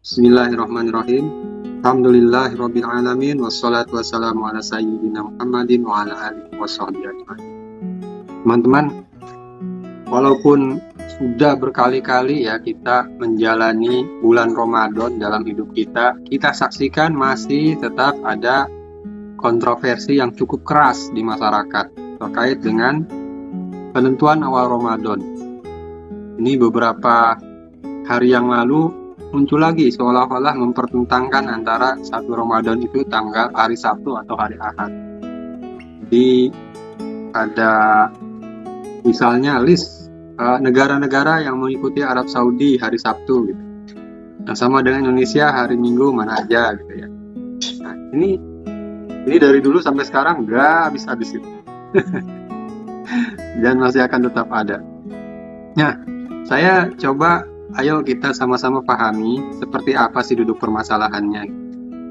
Bismillahirrahmanirrahim. Alhamdulillahirabbil alamin wassalatu wassalamu ala sayyidina Muhammadin wa ala alihi washabbihi ajmain. Teman-teman, walaupun sudah berkali-kali ya kita menjalani bulan Ramadan dalam hidup kita saksikan masih tetap ada kontroversi yang cukup keras di masyarakat terkait dengan penentuan awal Ramadan. Ini beberapa hari yang lalu muncul lagi seolah-olah mempertentangkan antara satu Ramadan itu tanggal hari Sabtu atau hari Ahad. Jadi ada misalnya list negara-negara yang mengikuti Arab Saudi hari Sabtu gitu. Nah, sama dengan Indonesia hari Minggu mana aja gitu ya. Nah, ini dari dulu sampai sekarang nggak habis-habis itu. Dan masih akan tetap ada. Nah, saya coba ayo kita sama-sama pahami seperti apa sih duduk permasalahannya.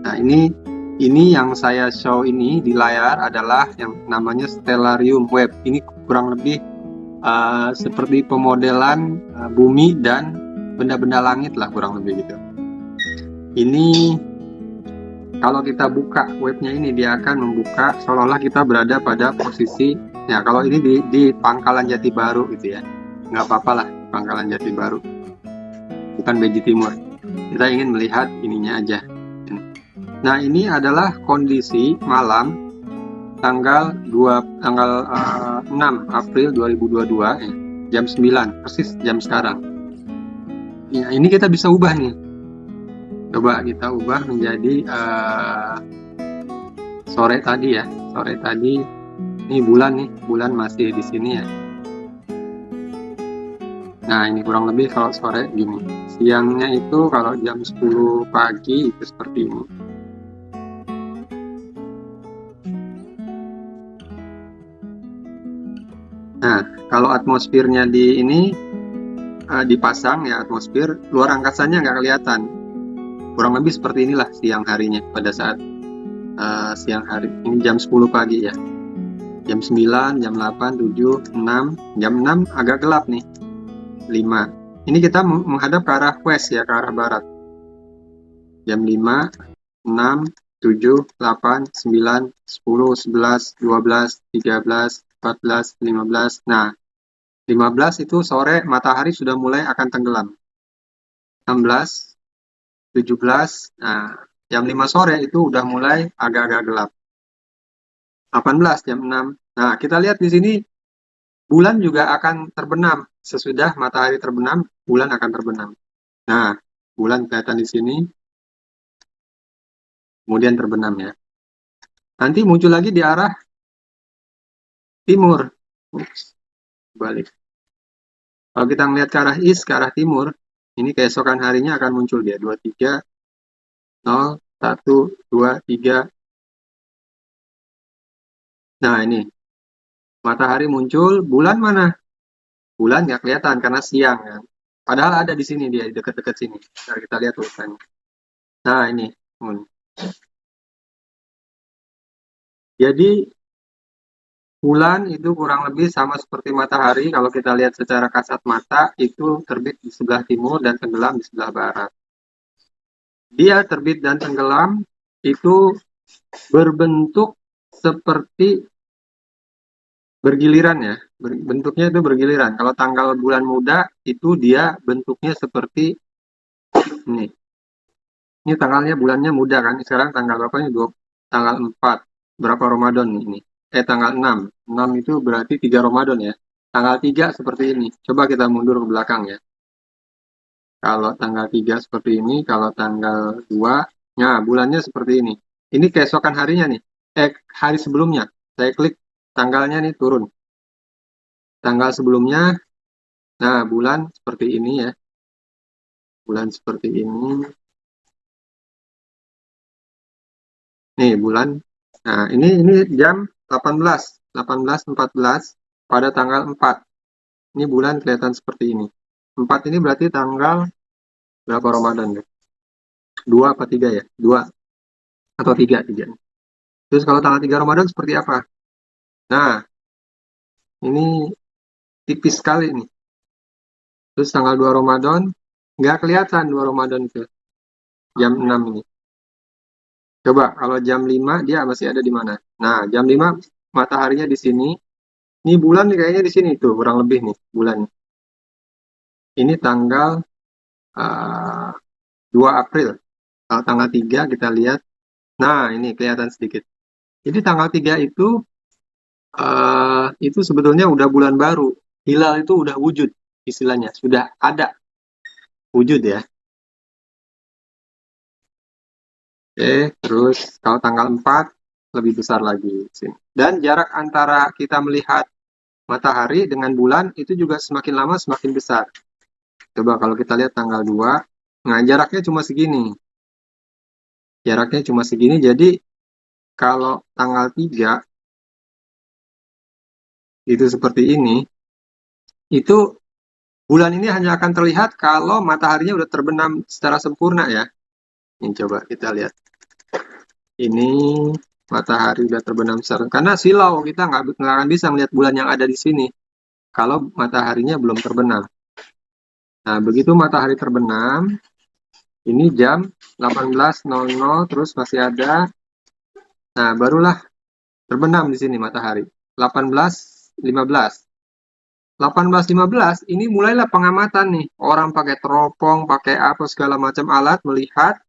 Nah, ini yang saya show ini di layar adalah yang namanya Stellarium Web. Ini kurang lebih seperti pemodelan bumi dan benda-benda langit lah kurang lebih gitu. Ini kalau kita buka webnya ini dia akan membuka seolah-olah kita berada pada posisi ya kalau ini di Pangkalan Jati Baru gitu ya. Nggak apa-apa lah Pangkalan Jati Baru. Bukan Beji Timur. Kita ingin melihat ininya aja. Nah, ini adalah kondisi malam tanggal 6 April 2022 jam 9, persis jam sekarang. Ya, ini kita bisa ubah nih. Coba kita ubah menjadi sore tadi ya. Sore tadi ini bulan masih di sini ya. Nah, ini kurang lebih kalau sore gini. Siangnya itu kalau jam 10 pagi itu seperti ini. Nah, kalau atmosfernya di ini dipasang ya atmosfer, luar angkasanya nggak kelihatan. Kurang lebih seperti inilah siang harinya pada saat siang hari. Ini jam 10 pagi ya. Jam 9, jam 8, 7, 6. Jam 6 agak gelap nih. 5. Ini kita menghadap ke arah west ya, ke arah barat. Jam 5, 6, 7, 8, 9, 10, 11, 12, 13, 14, 15. Nah, 15 itu sore matahari sudah mulai akan tenggelam. 16, 17, nah jam 5 sore itu udah mulai agak-agak gelap. 18 jam 6. Nah, kita lihat di sini bulan juga akan terbenam. Sesudah matahari terbenam, bulan akan terbenam. Nah, bulan kelihatan di sini, kemudian terbenam ya. Nanti muncul lagi di arah timur. Balik. Kalau kita melihat ke arah east, ke arah timur, ini keesokan harinya akan muncul dia. 23, 0, 1, 2, 3. Nah, ini. Matahari muncul, bulan mana? Bulan nggak kelihatan karena siang kan. Padahal ada di sini dia, di dekat-dekat sini. Nah, kita lihat tulisannya. Nah, ini. Jadi, bulan itu kurang lebih sama seperti matahari. Kalau kita lihat secara kasat mata, itu terbit di sebelah timur dan tenggelam di sebelah barat. Dia terbit dan tenggelam itu berbentuk seperti bergiliran ya. Bentuknya itu bergiliran. Kalau tanggal bulan muda itu dia bentuknya seperti ini. Ini tanggalnya bulannya muda kan. Sekarang tanggal berapa ini? Tanggal 4. Berapa Ramadan ini? Tanggal 6. 6 itu berarti 3 Ramadan ya. Tanggal 3 seperti ini. Coba kita mundur ke belakang ya. Kalau tanggal 3 seperti ini, kalau tanggal 2, nah bulannya seperti ini. Ini keesokan harinya nih. Hari sebelumnya. Saya klik tanggalnya nih turun. Tanggal sebelumnya, nah bulan seperti ini ya. Bulan seperti ini. Nih bulan. Nah ini jam 18. 18.14 pada tanggal 4. Ini bulan kelihatan seperti ini. 4 ini berarti tanggal berapa Ramadan ya? 2 apa 3 ya? 2 atau 3. Terus kalau tanggal 3 Ramadan seperti apa? Nah, ini tipis sekali nih. Terus tanggal 2 Ramadan, nggak kelihatan 2 Ramadan itu. jam 6 ini. Coba kalau jam 5 dia masih ada di mana? Nah, jam 5 mataharinya di sini. Ini bulan nih kayaknya di sini tuh, kurang lebih nih bulan. Ini tanggal 2 April. Kalau tanggal 3 kita lihat. Nah, ini kelihatan sedikit. Jadi tanggal 3 itu sebetulnya udah bulan baru. Hilal itu udah wujud istilahnya, sudah ada wujud ya. Oke, terus kalau tanggal 4 lebih besar lagi sini. Dan jarak antara kita melihat matahari dengan bulan itu juga semakin lama semakin besar. Coba kalau kita lihat tanggal 2, nah jaraknya cuma segini. Jaraknya cuma segini, jadi kalau tanggal 3 itu seperti ini, itu bulan ini hanya akan terlihat kalau mataharinya udah terbenam secara sempurna ya. Ini coba kita lihat. Ini matahari udah terbenam secara, karena silau kita nggak akan bisa melihat bulan yang ada di sini kalau mataharinya belum terbenam. Nah, begitu matahari terbenam, ini jam 18.00 terus masih ada. Nah, barulah terbenam di sini matahari. 18.15. 18.15 ini mulailah pengamatan nih. Orang pakai teropong, pakai apa segala macam alat melihat.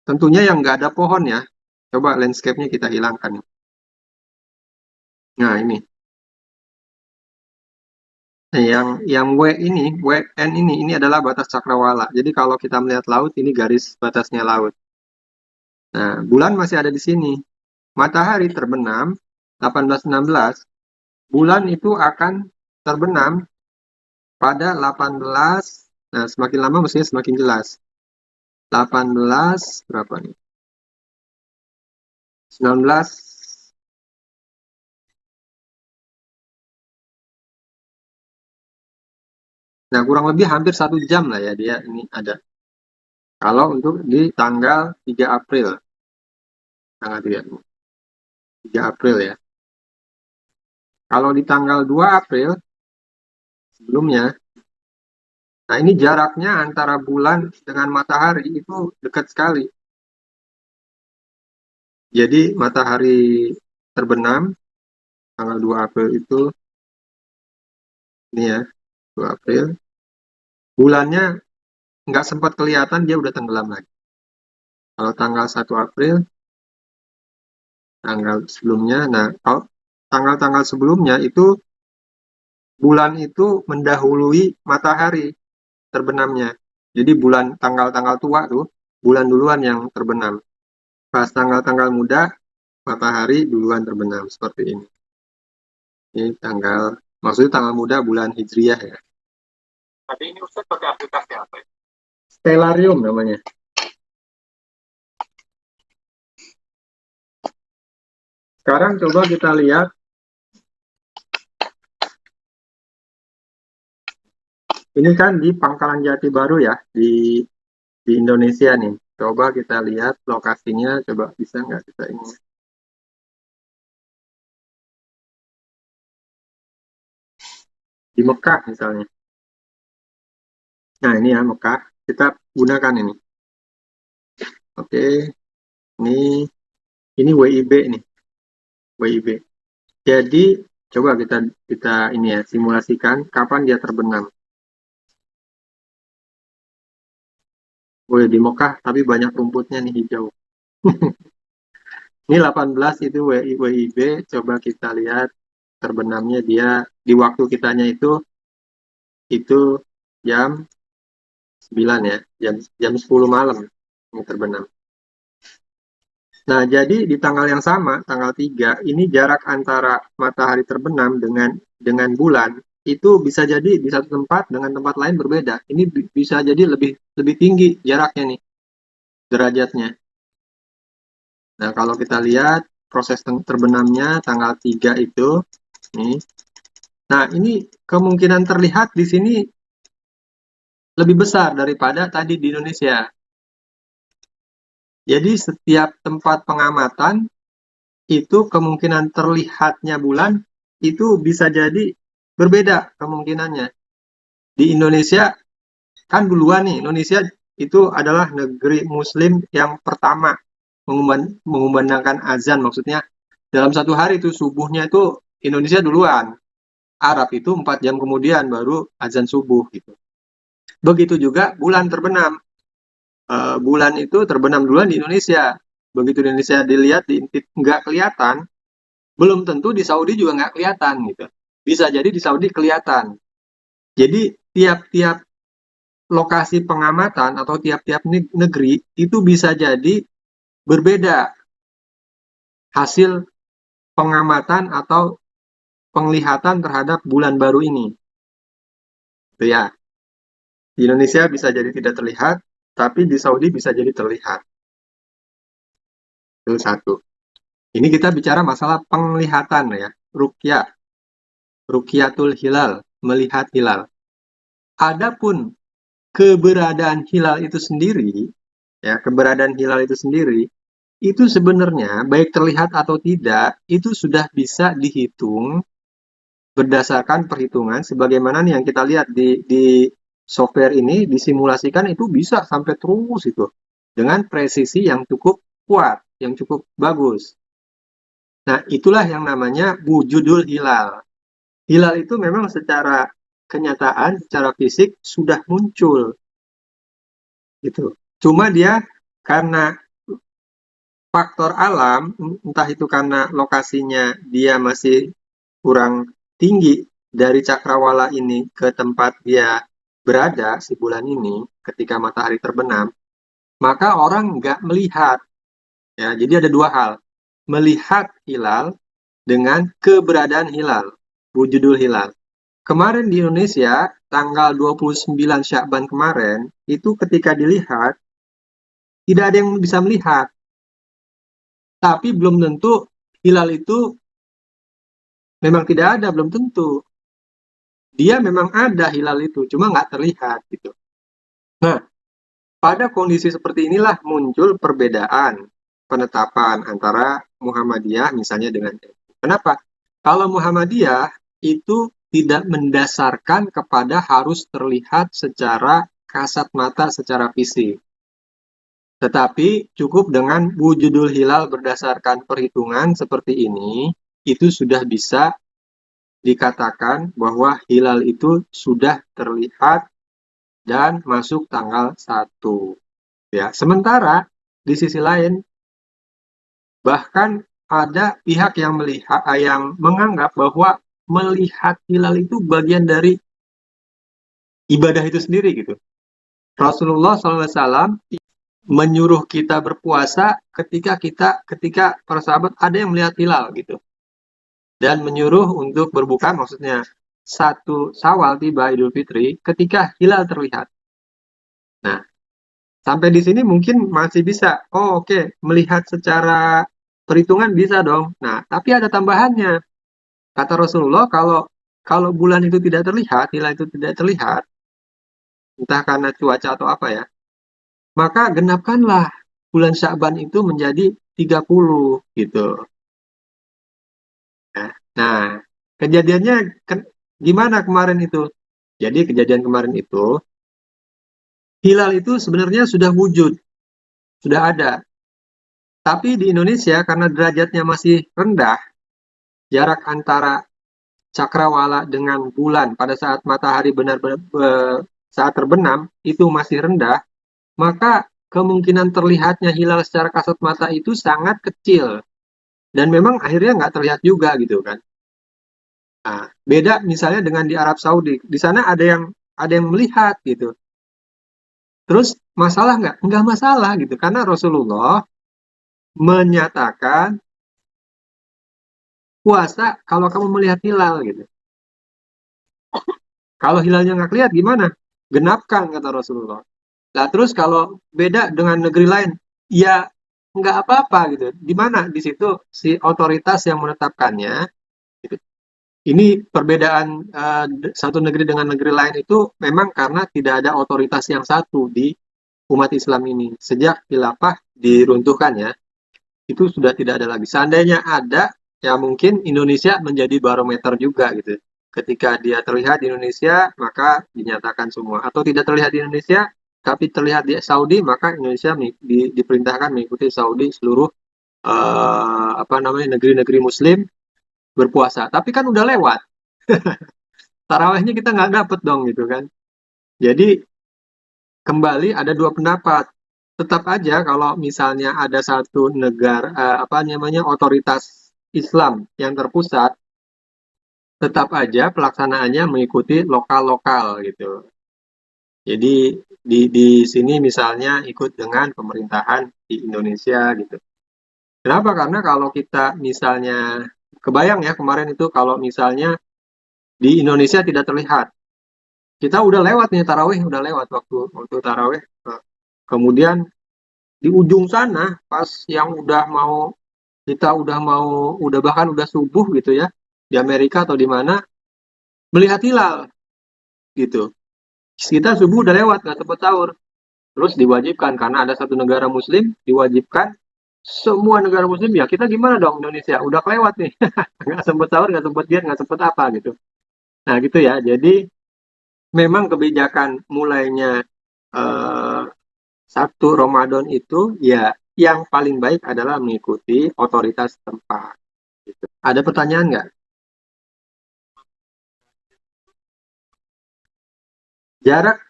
Tentunya yang nggak ada pohon ya. Coba landscape-nya kita hilangkan. Nah, ini. Nah, yang WN ini adalah batas cakrawala. Jadi kalau kita melihat laut, ini garis batasnya laut. Nah, bulan masih ada di sini. Matahari terbenam 18.16. Bulan itu akan terbenam pada 18. Nah, semakin lama mestinya semakin jelas. 18 berapa nih? 19. Nah, kurang lebih hampir 1 jam lah ya dia ini ada. Kalau untuk di tanggal 3 April. Tanggal 3 April ya. Kalau di tanggal 2 April sebelumnya, nah ini jaraknya antara bulan dengan matahari itu dekat sekali. Jadi matahari terbenam tanggal 2 April itu, ini ya, 2 April. Bulannya nggak sempat kelihatan, dia udah tenggelam lagi. Kalau tanggal 1 April, tanggal sebelumnya, nah kalau tanggal-tanggal sebelumnya itu bulan itu mendahului matahari terbenamnya. Jadi bulan tanggal-tanggal tua tuh, bulan duluan yang terbenam. Pas tanggal-tanggal muda, matahari duluan terbenam seperti ini. Ini tanggal, maksudnya tanggal muda bulan Hijriah ya. Tadi ini Ustaz pakai aplikasi apa ya? Stellarium namanya. Sekarang coba kita lihat. Ini kan di Pangkalan Jati Baru ya, di Indonesia nih. Coba kita lihat lokasinya, coba bisa nggak kita ini. Di Mekah misalnya. Nah ini ya Mekah, kita gunakan ini. Oke, ini WIB nih, WIB. Jadi coba kita ini ya simulasikan kapan dia terbenam. Boleh di Mekah tapi banyak rumputnya nih hijau. Ini 18 itu WIB, coba kita lihat terbenamnya dia di waktu kitanya itu jam 9 ya, jam 10 malam ini terbenam. Nah, jadi di tanggal yang sama, tanggal 3, ini jarak antara matahari terbenam dengan bulan itu bisa jadi di satu tempat dengan tempat lain berbeda. Ini bisa jadi lebih tinggi jaraknya nih, derajatnya. Nah, kalau kita lihat proses terbenamnya tanggal 3 itu nih. Nah, ini kemungkinan terlihat di sini lebih besar daripada tadi di Indonesia. Jadi setiap tempat pengamatan itu kemungkinan terlihatnya bulan itu bisa jadi berbeda kemungkinannya. Di Indonesia kan duluan nih, Indonesia itu adalah negeri Muslim yang pertama mengumandangkan azan. Maksudnya dalam satu hari itu subuhnya itu Indonesia duluan, Arab itu 4 jam kemudian baru azan subuh gitu. Begitu juga bulan terbenam. Bulan itu terbenam duluan di Indonesia. Begitu di Indonesia dilihat diintip nggak kelihatan, belum tentu di Saudi juga nggak kelihatan gitu. Bisa jadi di Saudi kelihatan. Jadi tiap-tiap lokasi pengamatan atau tiap-tiap negeri itu bisa jadi berbeda hasil pengamatan atau penglihatan terhadap bulan baru ini. Itu ya. Di Indonesia bisa jadi tidak terlihat, tapi di Saudi bisa jadi terlihat. Itu satu. Ini kita bicara masalah penglihatan ya, ruqyah, ruqyatul hilal, melihat hilal. Adapun keberadaan hilal itu sendiri, ya, keberadaan hilal itu sendiri, itu sebenarnya baik terlihat atau tidak, itu sudah bisa dihitung berdasarkan perhitungan sebagaimana nih yang kita lihat di software ini disimulasikan itu bisa sampai terus itu dengan presisi yang cukup kuat, yang cukup bagus. Nah, itulah yang namanya wujudul hilal. Hilal itu memang secara kenyataan, secara fisik sudah muncul. Gitu. Cuma dia karena faktor alam, entah itu karena lokasinya dia masih kurang tinggi dari cakrawala ini ke tempat dia berada, si bulan ini, ketika matahari terbenam, maka orang nggak melihat. Ya, jadi ada dua hal. Melihat hilal dengan keberadaan hilal, wujudul hilal. Kemarin di Indonesia, tanggal 29 Syakban kemarin, itu ketika dilihat, tidak ada yang bisa melihat. Tapi belum tentu hilal itu memang tidak ada, belum tentu. Dia memang ada hilal itu, cuma nggak terlihat gitu. Nah, pada kondisi seperti inilah muncul perbedaan penetapan antara Muhammadiyah misalnya dengan NU. Kenapa? Kalau Muhammadiyah itu tidak mendasarkan kepada harus terlihat secara kasat mata, secara fisik. Tetapi cukup dengan wujudul hilal berdasarkan perhitungan seperti ini, itu sudah bisa dikatakan bahwa hilal itu sudah terlihat dan masuk tanggal 1. Ya, sementara di sisi lain bahkan ada pihak yang melihat yang menganggap bahwa melihat hilal itu bagian dari ibadah itu sendiri gitu. Rasulullah SAW menyuruh kita berpuasa ketika para sahabat ada yang melihat hilal gitu. Dan menyuruh untuk berbuka, maksudnya 1 Syawal tiba Idul Fitri ketika hilal terlihat. Nah, sampai di sini mungkin masih bisa. Oh, oke, melihat secara perhitungan bisa dong. Nah, tapi ada tambahannya. Kata Rasulullah, kalau bulan itu tidak terlihat, hilal itu tidak terlihat, entah karena cuaca atau apa ya, maka genapkanlah bulan Sya'ban itu menjadi 30 gitu. Nah, kejadiannya gimana kemarin itu? Jadi kejadian kemarin itu, hilal itu sebenarnya sudah wujud, sudah ada. Tapi di Indonesia karena derajatnya masih rendah, jarak antara cakrawala dengan bulan pada saat matahari benar-benar saat terbenam itu masih rendah, maka kemungkinan terlihatnya hilal secara kasat mata itu sangat kecil. Dan memang akhirnya nggak terlihat juga gitu kan. Nah, beda misalnya dengan di Arab Saudi. Di sana ada yang melihat gitu. Terus masalah nggak? Nggak masalah gitu. Karena Rasulullah menyatakan puasa kalau kamu melihat hilal gitu. Kalau hilalnya nggak kelihatan gimana? Genapkan kata Rasulullah. Nah terus kalau beda dengan negeri lain, ya nggak apa-apa gitu. Di mana di situ si otoritas yang menetapkannya, gitu. Ini perbedaan satu negeri dengan negeri lain itu memang karena tidak ada otoritas yang satu di umat Islam ini. Sejak khilafah diruntuhkan ya, itu sudah tidak ada lagi. Seandainya ada, ya mungkin Indonesia menjadi barometer juga gitu. Ketika dia terlihat di Indonesia, maka dinyatakan semua. Atau tidak terlihat di Indonesia, tapi terlihat di Saudi, maka Indonesia diperintahkan mengikuti Saudi seluruh negeri-negeri Muslim berpuasa. Tapi kan udah lewat, tarawehnya kita nggak dapet dong gitu kan. Jadi kembali ada dua pendapat. Tetap aja kalau misalnya ada satu negara otoritas Islam yang terpusat, tetap aja pelaksanaannya mengikuti lokal-lokal gitu. Jadi di sini misalnya ikut dengan pemerintahan di Indonesia gitu. Kenapa? Karena kalau kita misalnya kebayang ya kemarin itu kalau misalnya di Indonesia tidak terlihat, kita udah lewat nih tarawih, udah lewat waktu tarawih. Kemudian di ujung sana pas yang udah bahkan udah subuh gitu ya di Amerika atau di mana melihat hilal gitu. Kita subuh udah lewat nggak sempat sahur. Terus diwajibkan karena ada satu negara muslim diwajibkan semua negara muslim ya kita gimana dong Indonesia udah kelewat nih nggak sempet sahur nggak sempet diet nggak sempet apa gitu. Nah gitu ya, jadi memang kebijakan mulainya eh, satu Ramadan itu ya yang paling baik adalah mengikuti otoritas tempat gitu. Ada pertanyaan nggak? Jarak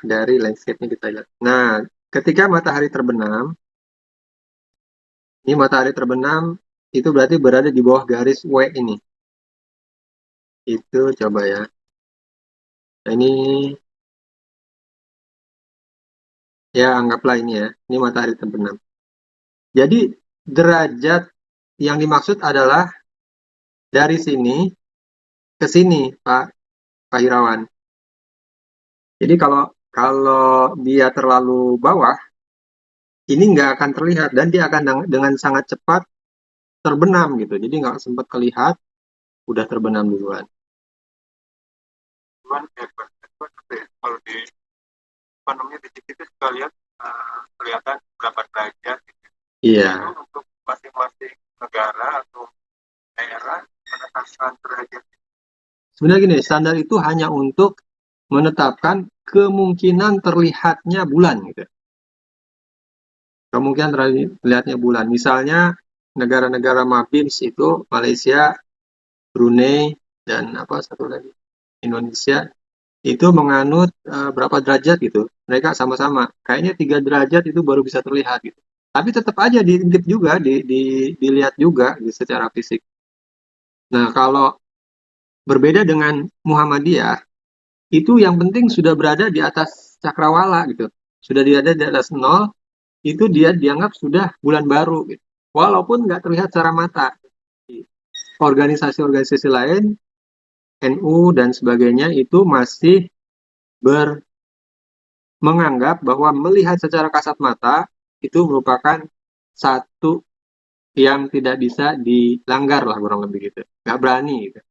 dari landscape-nya kita lihat. Nah, ketika matahari terbenam, ini matahari terbenam itu berarti berada di bawah garis W ini. Itu coba ya. Nah, ini ya anggaplah ini ya. Ini matahari terbenam. Jadi derajat yang dimaksud adalah dari sini ke sini, Pak Irawan. Jadi kalau kalau dia terlalu bawah, ini nggak akan terlihat dan dia akan dengan sangat cepat terbenam gitu. Jadi nggak sempat kelihatan, udah terbenam duluan. Cuman kalau di namanya di TV itu suka lihat kelihatan berapa derajat gitu. Iya. Itu untuk masing-masing negara atau daerah menetapkan derajat. Sebenarnya gini, standar itu hanya untuk menetapkan kemungkinan terlihatnya bulan gitu. Kemungkinan terlihatnya bulan. Misalnya negara-negara MAPIMS itu Malaysia, Brunei, dan apa satu lagi Indonesia itu menganut berapa derajat gitu. Mereka sama-sama. Kayaknya 3 derajat itu baru bisa terlihat gitu. Tapi tetap aja diintip juga, dilihat juga gitu, secara fisik. Nah, kalau berbeda dengan Muhammadiyah, itu yang penting sudah berada di atas cakrawala gitu. Sudah berada di atas nol, itu dia dianggap sudah bulan baru gitu. Walaupun nggak terlihat secara mata. Organisasi-organisasi lain, NU dan sebagainya itu masih menganggap bahwa melihat secara kasat mata itu merupakan satu yang tidak bisa dilanggar lah kurang lebih gitu. Nggak berani gitu.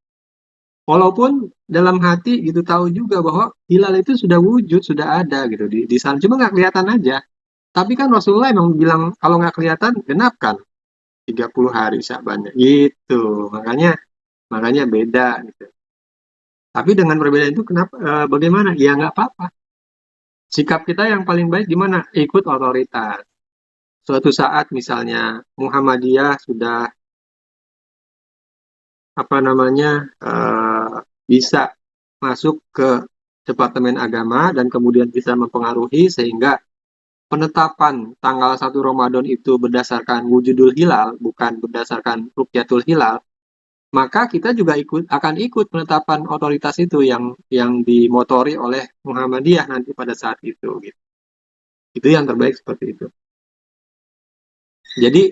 Walaupun dalam hati gitu tahu juga bahwa hilal itu sudah wujud, sudah ada gitu di sana. Cuma nggak kelihatan aja. Tapi kan Rasulullah emang bilang kalau nggak kelihatan genapkan 30 hari Syabannya gitu. Makanya beda gitu. Tapi dengan perbedaan itu kenapa bagaimana? Ya nggak apa-apa. Sikap kita yang paling baik gimana? Ikut otoritas. Suatu saat misalnya Muhammadiyah sudah bisa masuk ke Departemen Agama dan kemudian bisa mempengaruhi sehingga penetapan tanggal 1 Ramadan itu berdasarkan wujudul hilal, bukan berdasarkan rukyatul hilal, maka kita juga akan ikut penetapan otoritas itu yang dimotori oleh Muhammadiyah nanti pada saat itu. Gitu. Itu yang terbaik seperti itu. Jadi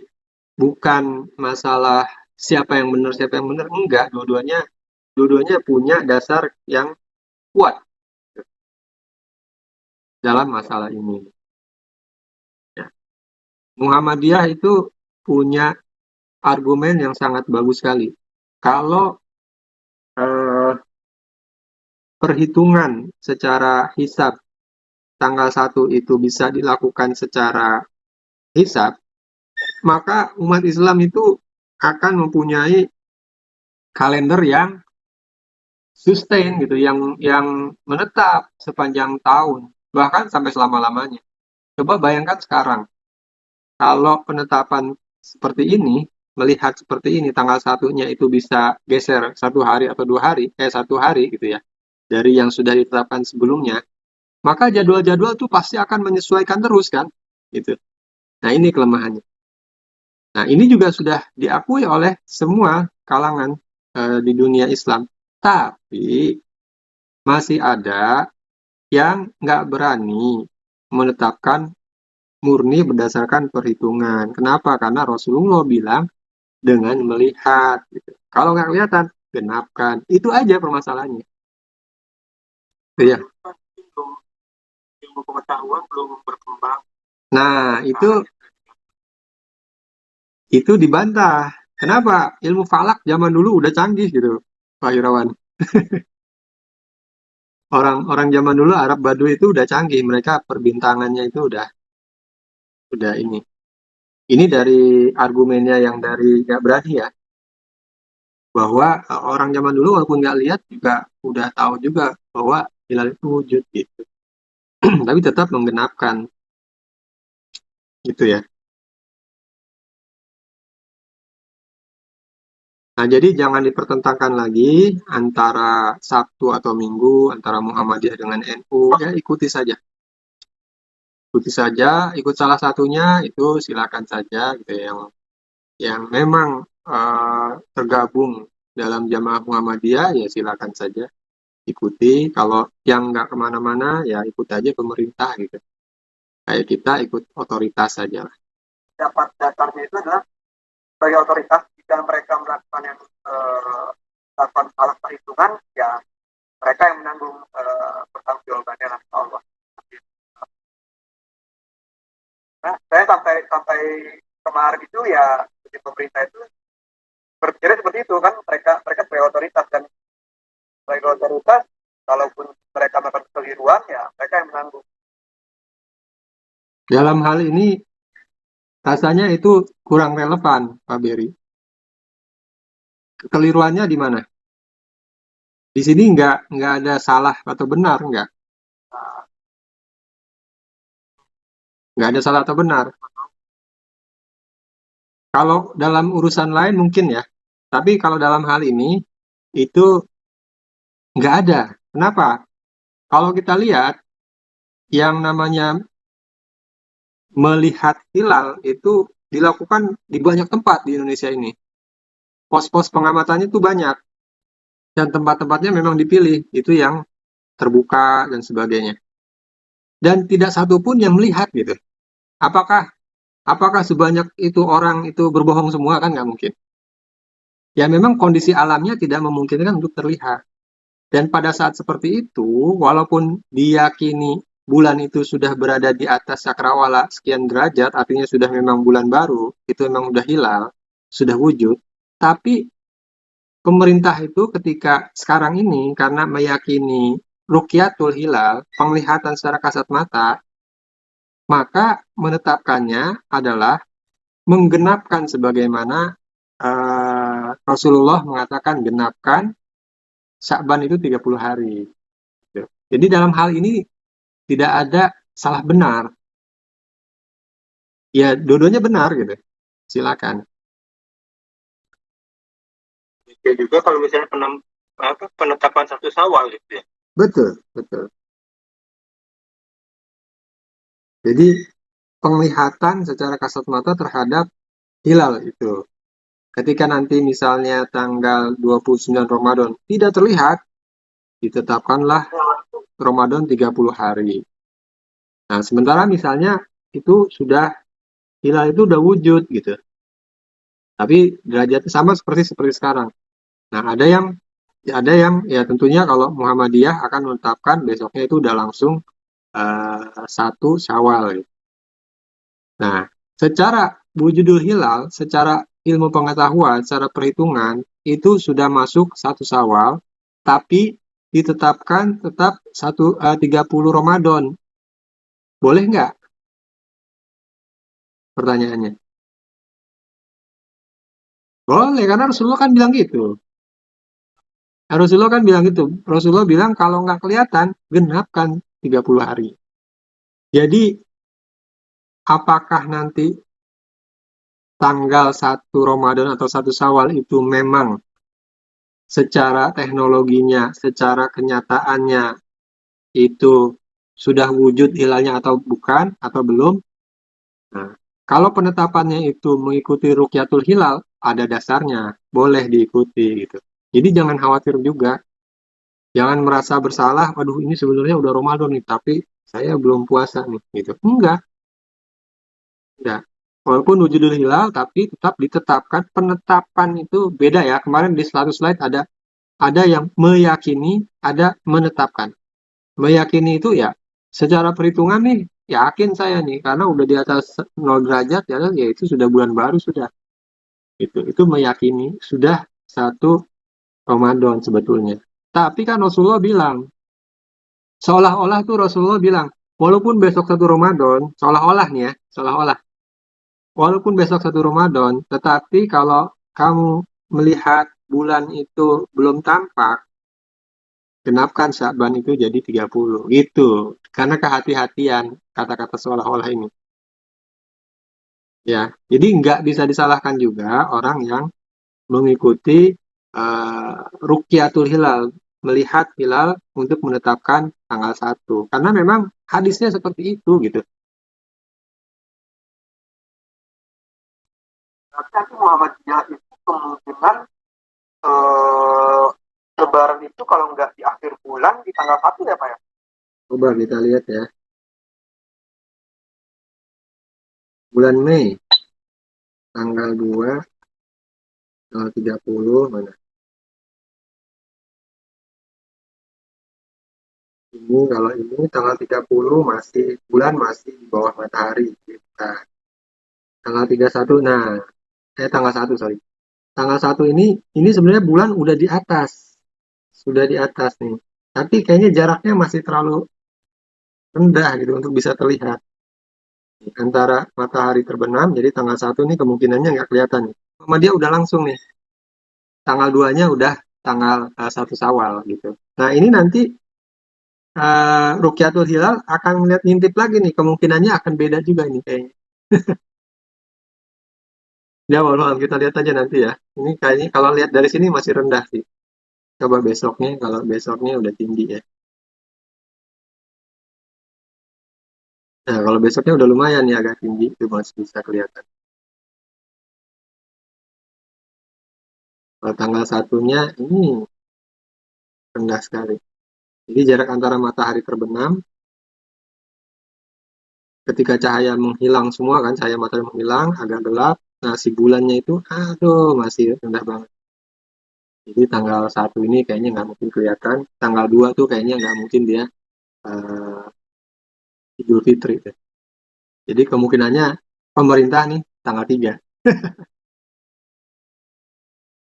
bukan masalah siapa yang benar, enggak. Dua-duanya punya dasar yang kuat dalam masalah ini. Ya. Muhammadiyah itu punya argumen yang sangat bagus sekali. Kalau perhitungan secara hisab tanggal 1 itu bisa dilakukan secara hisab, maka umat Islam itu akan mempunyai kalender yang sustain gitu, yang menetap sepanjang tahun, bahkan sampai selama-lamanya. Coba bayangkan sekarang, kalau penetapan seperti ini, melihat seperti ini, tanggal satunya itu bisa geser 1 hari atau 2 hari, 1 hari gitu ya, dari yang sudah ditetapkan sebelumnya, maka jadwal-jadwal tuh pasti akan menyesuaikan terus kan, gitu. Nah ini kelemahannya. Nah ini juga sudah diakui oleh semua kalangan di dunia Islam. Tapi masih ada yang nggak berani menetapkan murni berdasarkan perhitungan. Kenapa? Karena Rasulullah bilang dengan melihat. Gitu. Kalau nggak kelihatan, genapkan. Itu aja permasalahannya. Iya. Ilmu pengetahuan belum berkembang. Nah, itu dibantah. Kenapa? Ilmu falak zaman dulu udah canggih gitu, Pak Irawan. Orang-orang zaman dulu Arab Badui itu udah canggih, mereka perbintangannya itu udah ini. Ini dari argumennya yang dari nggak berani ya, bahwa orang zaman dulu walaupun nggak lihat juga udah tahu juga bahwa hilal itu wujud gitu. Tapi tetap menggenapkan gitu ya. Nah, jadi jangan dipertentangkan lagi antara Sabtu atau Minggu, antara Muhammadiyah dengan NU, ya ikuti saja. Ikuti saja, ikut salah satunya itu silakan saja gitu ya, yang memang tergabung dalam jamaah Muhammadiyah ya silakan saja ikuti. Kalau yang nggak kemana-mana ya ikut aja pemerintah gitu. Kayak kita ikut otoritas saja lah. Dapat dasarnya itu adalah sebagai otoritas jika mereka melakukan yang melakukan salah perhitungan ya mereka yang menanggung pertanggungjawabannya nanti Allah. Nah, saya sampai sampai kemarin itu ya di pemerintah itu berpikir seperti itu kan mereka mereka sebagai otoritas dan sebagai otoritas kalaupun mereka melakukan kekeliruan ya mereka yang menanggung. Dalam hal ini rasanya itu kurang relevan, Pak Beri. Kekeliruannya di mana? Di sini nggak ada salah atau benar, nggak ada salah atau benar. Kalau dalam urusan lain mungkin ya, tapi kalau dalam hal ini itu nggak ada. Kenapa? Kalau kita lihat yang namanya melihat hilal itu dilakukan di banyak tempat di Indonesia ini. Pos-pos pengamatannya itu banyak dan tempat-tempatnya memang dipilih itu yang terbuka dan sebagainya. Dan tidak satu pun yang melihat gitu. Apakah apakah sebanyak itu orang itu berbohong semua kan nggak mungkin. Ya memang kondisi alamnya tidak memungkinkan untuk terlihat. Dan pada saat seperti itu, walaupun diyakini bulan itu sudah berada di atas cakrawala sekian derajat, artinya sudah memang bulan baru, itu memang sudah hilal, sudah wujud, tapi pemerintah itu ketika sekarang ini karena meyakini rukyatul hilal, penglihatan secara kasat mata, maka menetapkannya adalah menggenapkan sebagaimana Rasulullah mengatakan genapkan Sya'ban itu 30 hari. Gitu. Jadi dalam hal ini tidak ada salah benar. Ya, dua-duanya benar gitu. Silakan. Ya juga kalau misalnya penetapan satu Syawal gitu ya. Betul, betul. Jadi penglihatan secara kasat mata terhadap hilal itu. Ketika nanti misalnya tanggal 29 Ramadan tidak terlihat, ditetapkanlah Ramadan 30 hari. Nah, sementara misalnya itu sudah hilal itu udah wujud gitu. Tapi derajatnya sama seperti sekarang. Nah, ada yang ya tentunya kalau Muhammadiyah akan menetapkan besoknya itu udah langsung 1 Syawal. Gitu. Nah, secara wujudul hilal, secara ilmu pengetahuan, secara perhitungan itu sudah masuk 1 Syawal, tapi ditetapkan tetap 30 Ramadan. Boleh nggak? Pertanyaannya. Boleh, karena Rasulullah kan bilang gitu. Rasulullah kan bilang gitu. Rasulullah bilang kalau nggak kelihatan, genapkan 30 hari. Jadi, apakah nanti tanggal 1 Ramadan atau 1 Syawal itu memang secara teknologinya, secara kenyataannya itu sudah wujud hilalnya atau bukan, atau belum? Nah, kalau penetapannya itu mengikuti Rukyatul Hilal, ada dasarnya, boleh diikuti gitu. Jadi jangan khawatir juga, jangan merasa bersalah, waduh ini sebenarnya udah Ramadan nih, tapi saya belum puasa nih gitu. Enggak. Walaupun wujudul hilal, tapi tetap ditetapkan. Penetapan itu beda ya. Kemarin di 100 slide ada yang meyakini, ada menetapkan. Meyakini itu ya secara perhitungan nih, yakin saya nih karena udah di atas 0 derajat ya itu sudah bulan baru sudah. Itu meyakini sudah 1 Ramadan sebetulnya. Tapi kan Rasulullah bilang, seolah-olah tuh Rasulullah bilang, walaupun besok 1 Ramadan, seolah-olah nih ya, seolah-olah, walaupun besok 1 Ramadan, tetapi kalau kamu melihat bulan itu belum tampak, genapkan Sya'ban itu jadi 30. Gitu. Karena kehati-hatian kata-kata seolah-olah ini. Ya, jadi nggak bisa disalahkan juga orang yang mengikuti Rukyatul Hilal, melihat hilal untuk menetapkan tanggal 1. Karena memang hadisnya seperti itu gitu. Tapi Muhammadiyah itu kemungkinan eh, Lebaran itu kalau nggak di akhir bulan di tanggal 1 ya Pak ya? Coba kita lihat ya. Bulan Mei, tanggal 2, tanggal 30, mana? Ini kalau ini tanggal 30 masih, bulan masih di bawah matahari. Kita. Tanggal 31, nah, tanggal 1, sorry. Tanggal 1 ini sebenarnya bulan udah di atas. Sudah di atas nih. Tapi kayaknya jaraknya masih terlalu rendah gitu untuk bisa terlihat. Antara matahari terbenam, jadi tanggal 1 nih kemungkinannya nggak kelihatan nih. Sama dia udah langsung nih. Tanggal 2-nya udah tanggal 1 Syawal gitu. Nah ini nanti Rukyatul Hilal akan melihat ngintip lagi nih. Kemungkinannya akan beda juga nih kayaknya. Ya walau kita lihat aja nanti ya. Ini kayaknya kalau lihat dari sini masih rendah sih. Coba besoknya, kalau besoknya udah tinggi ya. Nah kalau besoknya udah lumayan nih agak tinggi, itu masih bisa kelihatan. Kalau tanggal 1-nya ini rendah sekali. Jadi jarak antara matahari terbenam, ketika cahaya menghilang semua kan, cahaya matahari menghilang, agak gelap, nah si bulannya itu, aduh masih rendah banget. Jadi tanggal 1 ini kayaknya nggak mungkin kelihatan, tanggal 2 tuh kayaknya nggak mungkin dia uh, Idul Fitri. Deh. Jadi kemungkinannya pemerintah nih tanggal 3.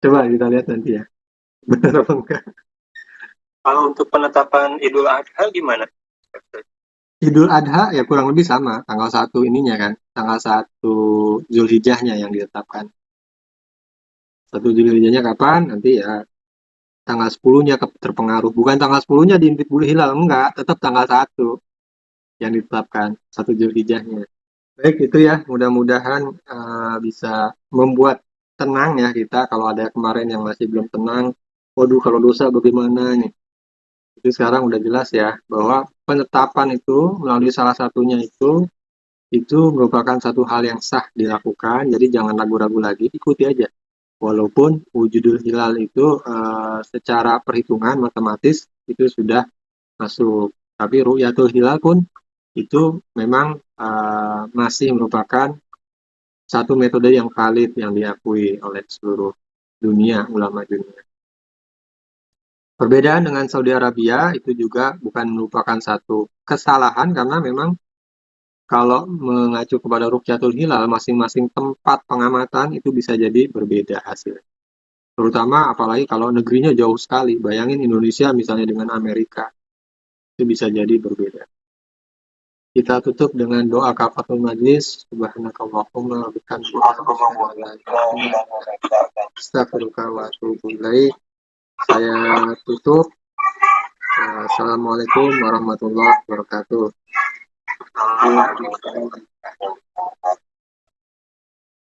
Coba kita lihat nanti ya, benar apa enggak. Kalau untuk penetapan Idul Adha gimana? Idul Adha ya kurang lebih sama, tanggal 1 ininya kan, tanggal 1 Zulhijjahnya yang ditetapkan. 1 Zulhijjahnya kapan? Nanti ya tanggal 10-nya terpengaruh. Bukan tanggal 10-nya diintip bulu hilal, enggak, tetap tanggal 1 yang ditetapkan, 1 Zulhijjahnya. Baik, itu ya, mudah-mudahan bisa membuat tenang ya kita, kalau ada kemarin yang masih belum tenang, waduh kalau dosa bagaimana nih. Itu sekarang udah jelas ya, bahwa penetapan itu melalui salah satunya itu merupakan satu hal yang sah dilakukan, jadi jangan ragu-ragu lagi, ikuti aja. Walaupun wujudul hilal itu secara perhitungan matematis itu sudah masuk, tapi ru'yatul hilal pun itu memang masih merupakan satu metode yang valid yang diakui oleh seluruh dunia, ulama dunia. Perbedaan dengan Saudi Arabia itu juga bukan merupakan satu kesalahan karena memang kalau mengacu kepada Rukyatul Hilal, masing-masing tempat pengamatan itu bisa jadi berbeda hasilnya. Terutama apalagi kalau negerinya jauh sekali. Bayangin Indonesia misalnya dengan Amerika, itu bisa jadi berbeda. Kita tutup dengan doa kafaratul majlis. Subhanakallahumma wa bihamdika. Astagfirullah wa atubu ilaik. Saya tutup. Assalamualaikum warahmatullahi wabarakatuh.